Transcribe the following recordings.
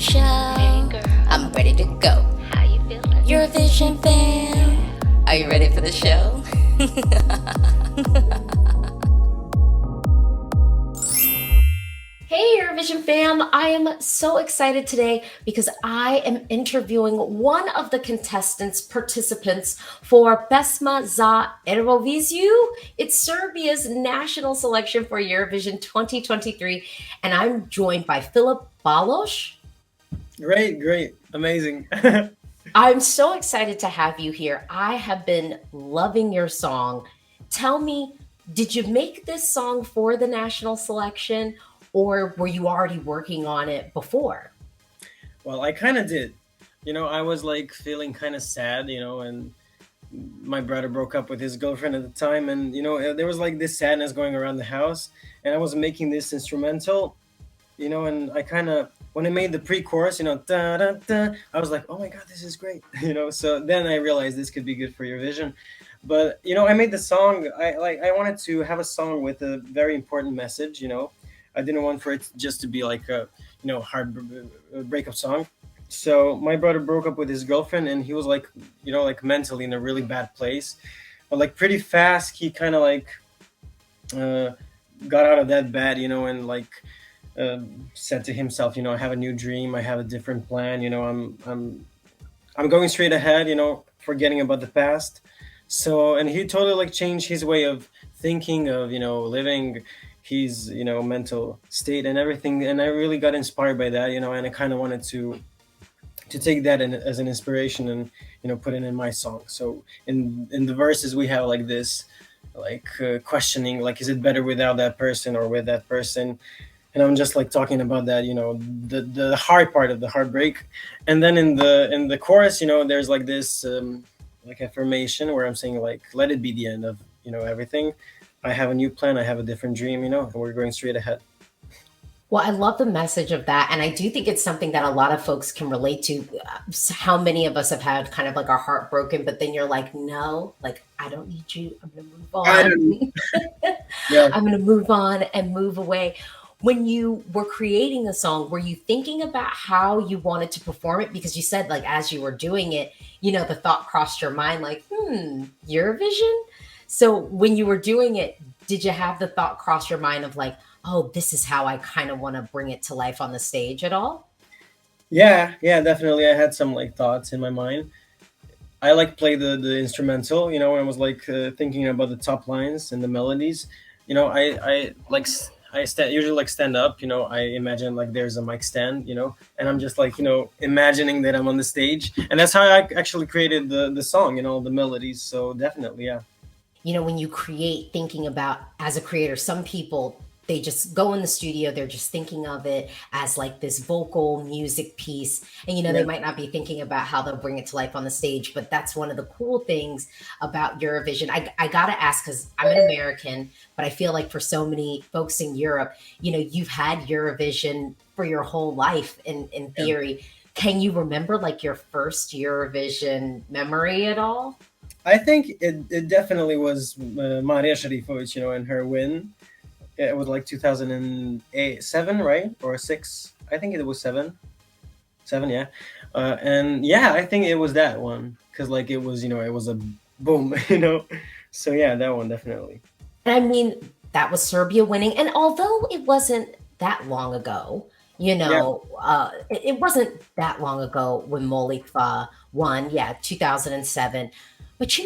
Michelle. Hey girl, I'm ready to go. how you feeling? Eurovision fam. Are you ready for the show? Hey Eurovision fam, I am so excited today because I am interviewing one of the participants for Pesma za Euroviziju. It's Serbia's national selection for Eurovision 2023, and I'm joined by Filip Baloš. Great, amazing. I'm so excited to have you here. I have been loving your song. Tell me, did you make this song for the national selection or were you already working on it before? Well, I kind of did. I was like feeling kind of sad, and my brother broke up with his girlfriend at the time, and there was like this sadness going around the house, and I was making this instrumental, and I kind of when I made the pre-chorus, da, da, da, I was like, oh my god, this is great, So then I realized this could be good for Eurovision. But I made the song. I wanted to have a song with a very important message. I didn't want for it just to be like a hard breakup song. So my brother broke up with his girlfriend, and he was like like mentally in a really bad place. But like pretty fast, he kind of like uh, got out of that bad, and like said to himself, I have a new dream, I have a different plan. I'm going straight ahead, forgetting about the past. So, and he totally like changed his way of thinking of living his mental state and everything, and I really got inspired by that, and I kind of wanted to take that as an inspiration and put it in my song. So in the verses we have like this like questioning, like, is it better without that person or with that person? And I'm just like talking about that, the hard part of the heartbreak. And then in the chorus, there's like this like affirmation where I'm saying like, let it be the end of everything. I have a new plan, I have a different dream, and we're going straight ahead. Well, I love the message of that. And I do think it's something that a lot of folks can relate to. How many of us have had kind of like our heart broken, but then you're like, no, like, I don't need you. I'm going to move I don't, on. yeah. I'm going to move on and move away. When you were creating the song, were you thinking about how you wanted to perform it? Because you said, like, as you were doing it, the thought crossed your mind, like, Eurovision? So when you were doing it, did you have the thought cross your mind of like, oh, this is how I kind of want to bring it to life on the stage at all? Yeah, definitely. I had some like thoughts in my mind. I like play the instrumental, when I was like thinking about the top lines and the melodies. I like usually like stand up. I imagine like there's a mic stand, and I'm just like imagining that I'm on the stage, and that's how I actually created the song, the melodies. So definitely, yeah. When you create, thinking about, as a creator, some people, they just go in the studio, they're just thinking of it as like this vocal music piece, and they Yeah. might not be thinking about how they'll bring it to life on the stage. But that's one of the cool things about Eurovision. I gotta ask, because I'm an American, but I feel like for so many folks in Europe, you've had Eurovision for your whole life in Yeah. theory. Can you remember like your first Eurovision memory at all? I think it definitely was Maria Sharifovic, and her win. It was like 2008, seven, right, or six? I think it was seven, yeah. And yeah, I think it was that one because like it was a boom, So yeah, that one definitely. And I mean, that was Serbia winning. And although it wasn't that long ago, Yeah, it wasn't that long ago when Molikva won, yeah, 2007. But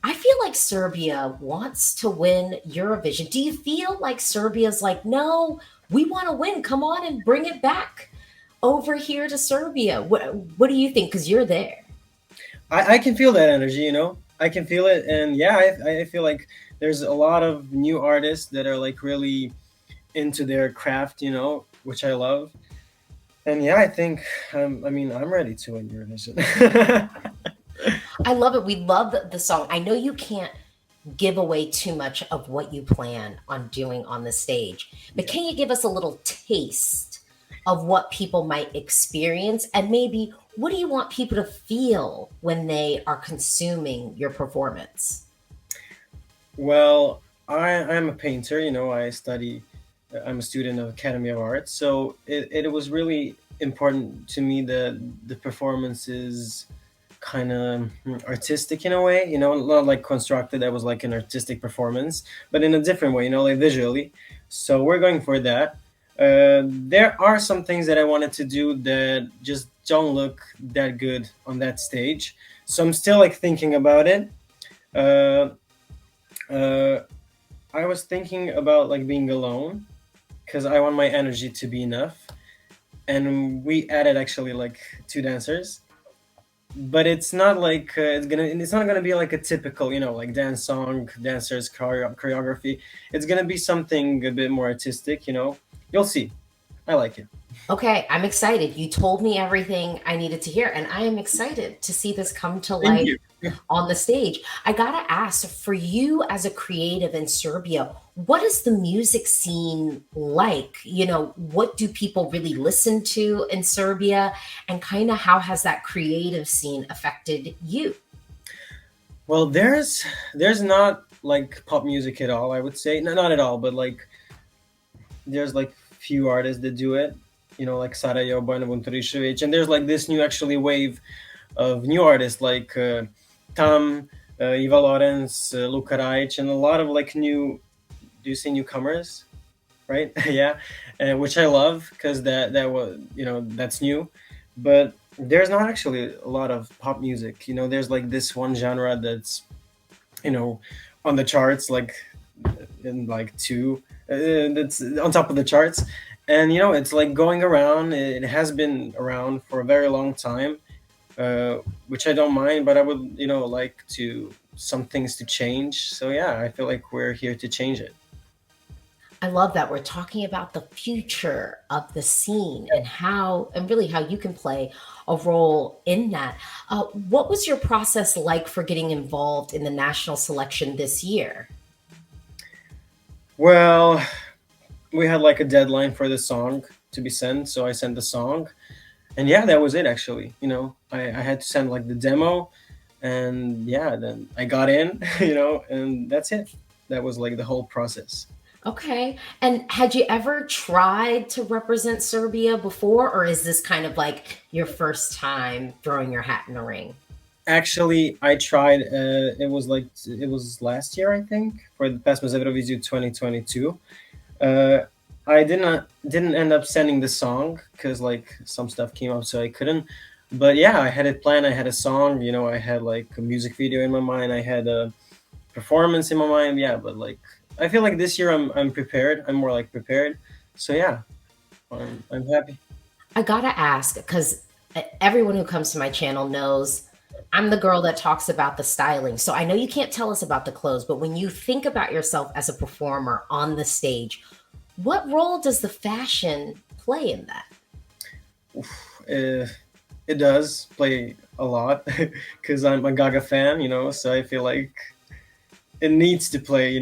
I feel like Serbia wants to win Eurovision. Do you feel like Serbia's like, no, we want to win. Come on and bring it back over here to Serbia. What do you think? Because you're there. I can feel that energy, I can feel it, and yeah, I feel like there's a lot of new artists that are like really into their craft, which I love. And yeah, I think I mean I'm ready to win Eurovision. I love it. We love the song. I know you can't give away too much of what you plan on doing on the stage, but Yeah. can you give us a little taste of what people might experience, and maybe what do you want people to feel when they are consuming your performance? Well, I'm a painter. I study. I'm a student of Academy of Arts, so it was really important to me that the performance is kind of artistic in a way, not like constructed. That was like an artistic performance, but in a different way, like visually. So we're going for that. There are some things that I wanted to do that just don't look that good on that stage. So I'm still like thinking about it. Uh, uh, I was thinking about like being alone because I want my energy to be enough. And we added actually like two dancers, but it's not like it's not gonna be like a typical like dance song dancers choreography. It's gonna be something a bit more artistic. You'll see. I like it. Okay, I'm excited. You told me everything I needed to hear, and I am excited to see this come to Thank life you. on the stage. I gotta ask, for you as a creative in Serbia, what is the music scene like? What do people really listen to in Serbia? And kind of how has that creative scene affected you? Well, there's not like pop music at all, I would say. No, not at all, but like there's like few artists that do it, like Sarajevo, Bojana Vuntarišević, and there's like this new actually wave of new artists like Tam, Iva Lorenz, Luka Rajic, and a lot of like new. Do you say newcomers? Right? Yeah, which I love because that was that's new, but there's not actually a lot of pop music. There's like this one genre that's you know on the charts, like in like two, that's on top of the charts, and it's like going around. It has been around for a very long time, which I don't mind, but I would like to some things to change. So yeah, I feel like we're here to change it. I love that we're talking about the future of the scene and really how you can play a role in that. What was your process like for getting involved in the national selection this year? Well, we had like a deadline for the song to be sent, so I sent the song, and yeah, that was it. Actually, I had to send like the demo, and yeah, then I got in, and that's it. That was like the whole process. Okay. And had you ever tried to represent Serbia before, or is this kind of like your first time throwing your hat in the ring? Actually, I tried. It was last year, I think, for the Pesma Evroviziju 2022. Uh, I didn't end up sending the song because like some stuff came up, so I couldn't. But yeah, I had it planned. I had a song. I had like a music video in my mind. I had a performance in my mind. Yeah, but like I feel like this year I'm prepared. I'm more like prepared. So yeah, I'm happy. I gotta ask because everyone who comes to my channel knows I'm the girl that talks about the styling. So I know you can't tell us about the clothes, but when you think about yourself as a performer on the stage, what role does the fashion play in that? Uh, it does play a lot because I'm a Gaga fan. So I feel like it needs to play.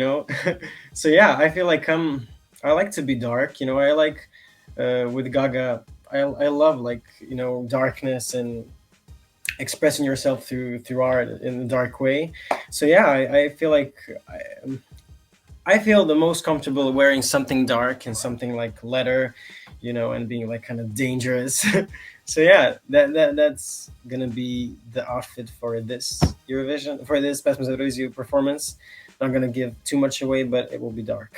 So yeah, I feel like I like to be dark. I like with Gaga. I love like darkness and expressing yourself through art in a dark way. So yeah, I feel like I feel the most comfortable wearing something dark and something like leather, and being like kind of dangerous. So yeah, that's gonna be the outfit for this Eurovision, for this Pesma Evroviziju performance. Not gonna give too much away, but it will be dark.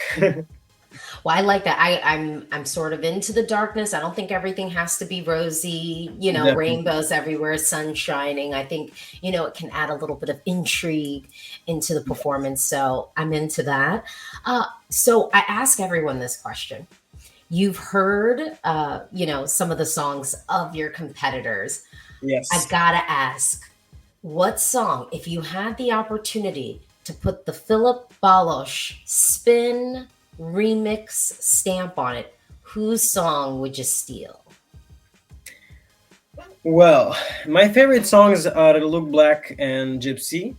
Well, I like that. I'm sort of into the darkness. I don't think everything has to be rosy, Definitely. rainbows everywhere, sun shining. I think, it can add a little bit of intrigue into the performance. So I'm into that. So I ask everyone this question. You've heard, some of the songs of your competitors. I Yes. gotta ask, what song, if you had the opportunity to put the Philip Balosh spin remix stamp on it, whose song would you steal? Well, my favorite songs are Look Black and Gypsy.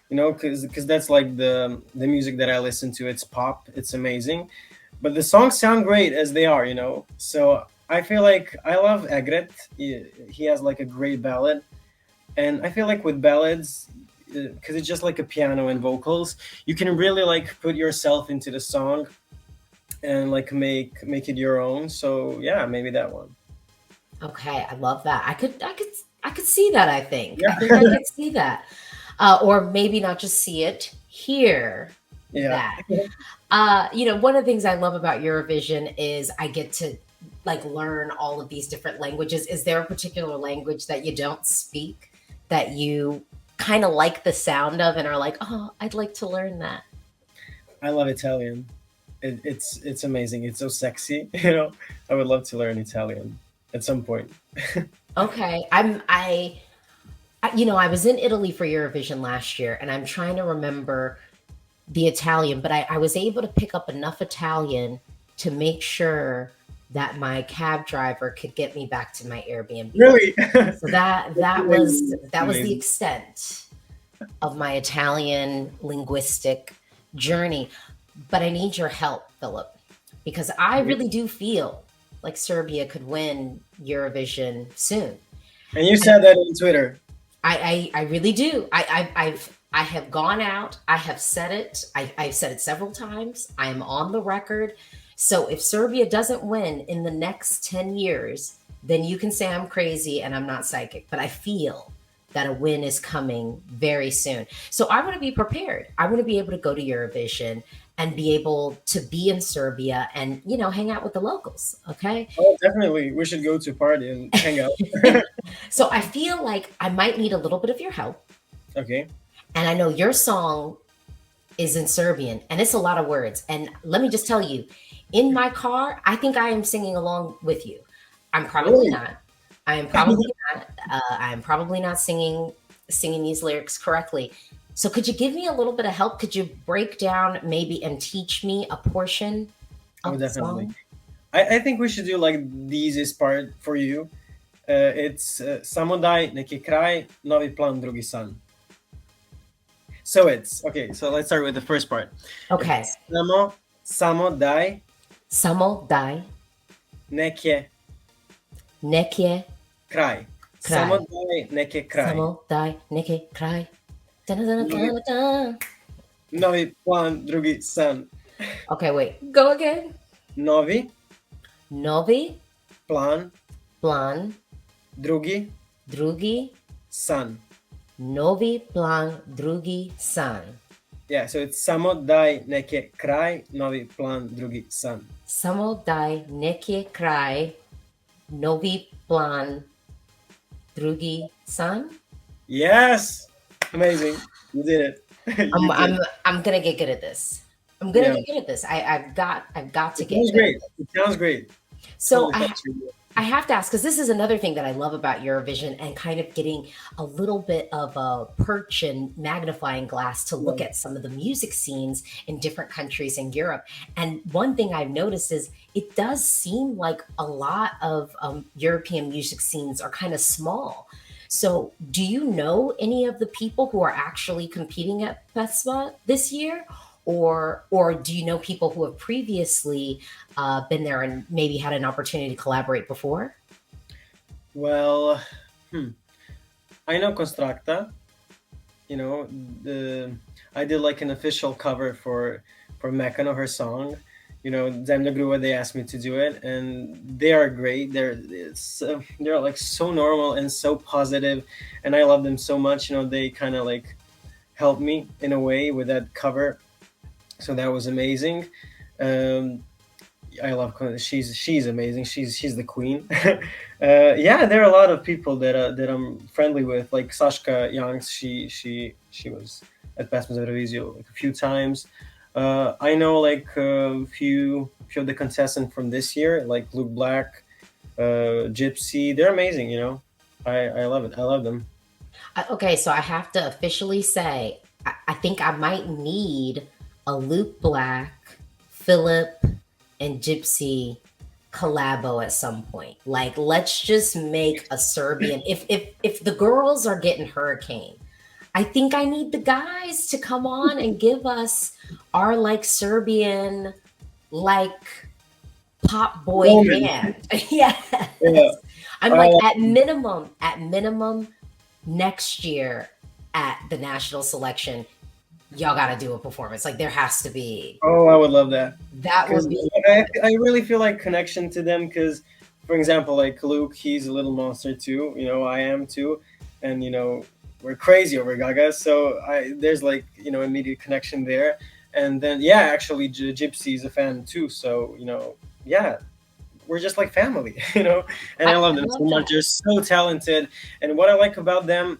Because that's like the music that I listen to. It's pop. It's amazing, but the songs sound great as they are. So I feel like I love Egret. He has like a great ballad, and I feel like with ballads, because it's just like a piano and vocals, you can really like put yourself into the song and like make it your own. So yeah, maybe that one. Okay, I love that. I could see that, I Yeah, think I could see that. Or maybe not just see it, hear yeah. that. One of the things I love about Eurovision is I get to like learn all of these different languages. Is there a particular language that you don't speak that you kind of like the sound of and are like, oh, I'd like to learn that? I love Italian. It's amazing. It's so sexy. You know, I would love to learn Italian at some point. Okay, I was in Italy for Eurovision last year, and I'm trying to remember the Italian, but I was able to pick up enough Italian to make sure that my cab driver could get me back to my Airbnb. Really? So that That's that was amazing. that was the Amazing. extent of my Italian linguistic journey. But I need your help, Philip, because I really do feel like Serbia could win Eurovision soon. And you said that on Twitter. I really do. I have gone out. I have said it. I've said it several times. I am on the record. So if Serbia doesn't win in the next 10 years, then you can say I'm crazy and I'm not psychic. But I feel that a win is coming very soon. So I want to be prepared. I want to be able to go to Eurovision and be able to be in Serbia and, hang out with the locals. Okay. Oh, definitely. We should go to a party and hang out. So I feel like I might need a little bit of your help. Okay. And I know your song is in Serbian and it's a lot of words. And let me just tell you, in my car, I think I am singing along with you. I'm probably Really? not. I am probably not. I am probably not singing these lyrics correctly. So could you give me a little bit of help? Could you break down maybe and teach me a portion Oh, of the definitely. song? I think we should do like the easiest part for you. It's Samo daj neki kraj, novi plan, drugi san. So it's okay. So let's start with the first part. Okay. Samo daj Samo daj neke neke kraj. kraj. Samo daj neke kraj. Samo daj neke kraj. Da-da-da-da-da-da. Novi plan, drugi san. Okay, wait. Go again. Novi Novi plan, plan, drugi drugi, san. novi plan, drugi san. Yeah, so it's samo daj neke kraj, novi plan, drugi san. Samo daj neki kraj, novi plan, drugi san. Yes, amazing. You did it. I'm You I'm did. I'm gonna get good at this. I'm gonna Yeah, get good at this. I've got to it get sounds good at great. this. It sounds great. So Totally thought you would. I have to ask because this is another thing that I love about Eurovision and kind of getting a little bit of a perch and magnifying glass to look Yeah. at some of the music scenes in different countries in Europe. And one thing I've noticed is it does seem like a lot of European music scenes are kind of small. So, do you know any of the people who are actually competing at Pesma this year? Or do you know people who have previously been there and maybe had an opportunity to collaborate before? Well, hmm. I know Constracta. You know, the I did like an official cover for Mekano, her song. You know, Zemlja Gruva, they asked me to do it, and they are great. They're like so normal and so positive, and I love them so much. You know, they kind of like helped me in a way with that cover, so that was amazing. Um, I love she's amazing. She's the queen. Yeah, there are a lot of people that I'm friendly with, like Sashka Youngs. She was at Pesma Evroviziju like a few times. I know like a few of the contestants from this year, like Luke Black, Gypsy. They're amazing. You know, I love it. I love them. Okay, so I have to officially say, I think I might need a Luke Black, Philip, and Gypsy collabo at some point. Like, let's just make a Serbian. If the girls are getting Hurricane, I think I need the guys to come on and give us our like Serbian like pop boy Moment. band. Yes. Yeah. I'm like Uh, at minimum next year at the national selection, y'all got to do a performance. Like there has to be. oh, I would love that. That would Because be I really feel like connection to them because for example, like Luke, he's a little monster too. I am too, and we're crazy over Gaga. So there's like immediate connection there, and then yeah, actually, Gypsy is a fan too. So yeah, we're just like family, and I love I them so love much. that. They're so talented, and what I like about them,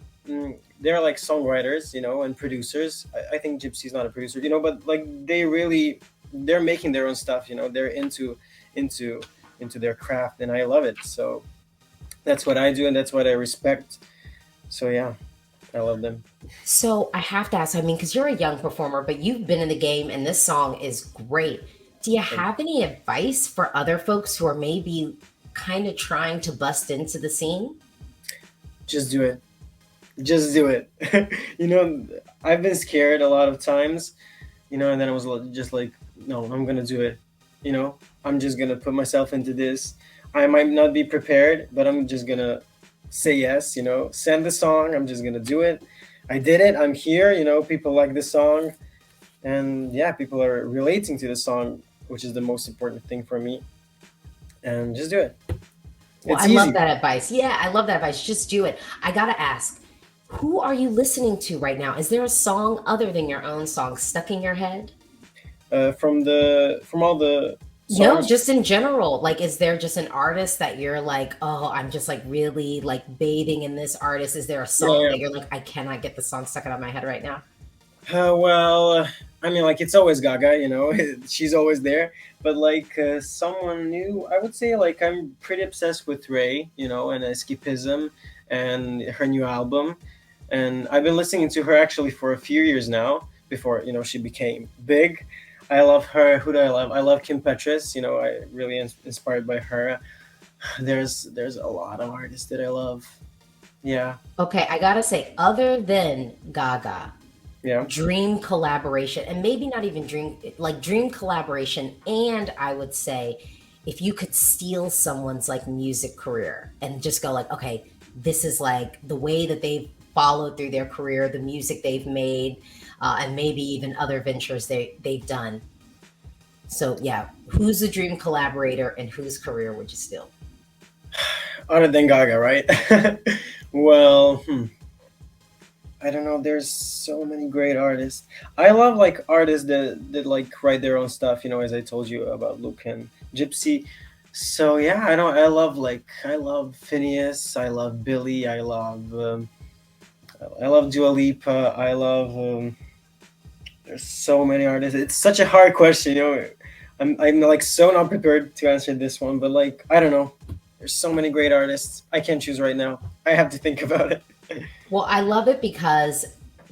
they're like songwriters, and producers. I think Gypsy's not a producer, but like they're making their own stuff. They're into into their craft, and I love it. So that's what I do, and that's what I respect. So yeah, I love them. So I have to ask, I mean, because you're a young performer, but you've been in the game and this song is great. Do you Thank have any advice for other folks who are maybe kind of trying to bust into the scene? Just do it. Just do it. you know, I've been scared a lot of times, and then I was just like, no, I'm gonna do it. You know, I'm just gonna put myself into this. I might not be prepared, but I'm just gonna say yes. Send the song. I'm just gonna do it. I did it. I'm here. People like this song, and yeah, people are relating to the song, which is the most important thing for me. And just do it. Well, It's I love easy. that advice. Yeah, I love that advice. Just do it. I got to ask, who are you listening to right now? Is there a song other than your own song stuck in your head? From all the No, songs. just in general. Like, is there just an artist that you're like, oh, I'm just like really like bathing in this artist? Is there a song Yeah. that you're like, I cannot get the song stuck out of my head right now? Well, I mean, like it's always Gaga, she's always there. But like someone new, I would say like I'm pretty obsessed with Ray, and Escapism, and her new album. And I've been listening to her actually for a few years now. Before she became big. I love her. Who do I love? I love Kim Petras. I really inspired by her. There's a lot of artists that I love. Yeah, Okay, I gotta say, other than Gaga, yeah. dream collaboration, and maybe not even dream, like dream collaboration, and I would say, if you could steal someone's like music career and just go like, okay, this is like the way that they've followed through their career, the music they've made, and maybe even other ventures they've done. So yeah, who's the dream collaborator and whose career would you steal? Other than Gaga, right? well, I don't know. There's so many great artists. I love like artists that like write their own stuff. As I told you about Luke and Gypsy. So yeah, I don't. I love Phineas. I love Billy. I love Dua Lipa. I love. There's so many artists. It's such a hard question. I'm like so not prepared to answer this one, but like I don't know. There's so many great artists. I can't choose right now. I have to think about it. Well, I love it because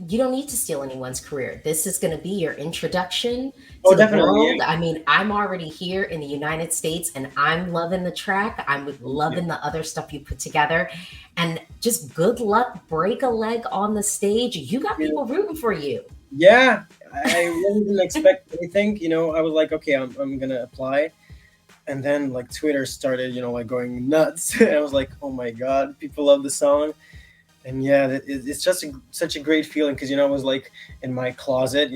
you don't need to steal anyone's career. This is going to be your introduction Oh, to the definitely. world. Yeah. I mean, I'm already here in the United States and I'm loving the track. I'm Thank you. loving the other stuff you put together. And just good luck, break a leg on the stage. You got Yeah. people rooting for you. Yeah, I really didn't expect anything. I was like, okay, I'm gonna apply, and then like Twitter started, like going nuts. And I was like, oh my god, people love the song, and yeah, it's just such a great feeling because I was like in my closet,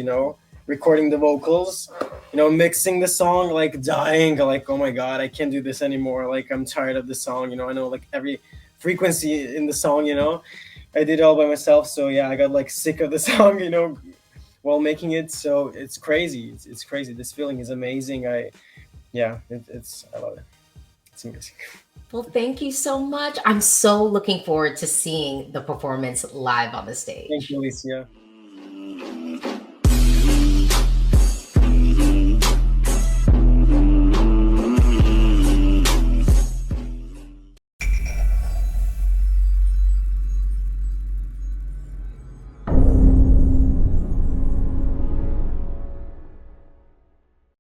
recording the vocals, mixing the song, like dying, like oh my god, I can't do this anymore. Like I'm tired of the song. I know like every frequency in the song. I did it all by myself, so yeah, I got like sick of the song, while making it. So it's crazy. It's crazy. This feeling is amazing. Yeah, I love it. It's amazing. Well, thank you so much. I'm so looking forward to seeing the performance live on the Thank you, stage. Alicia.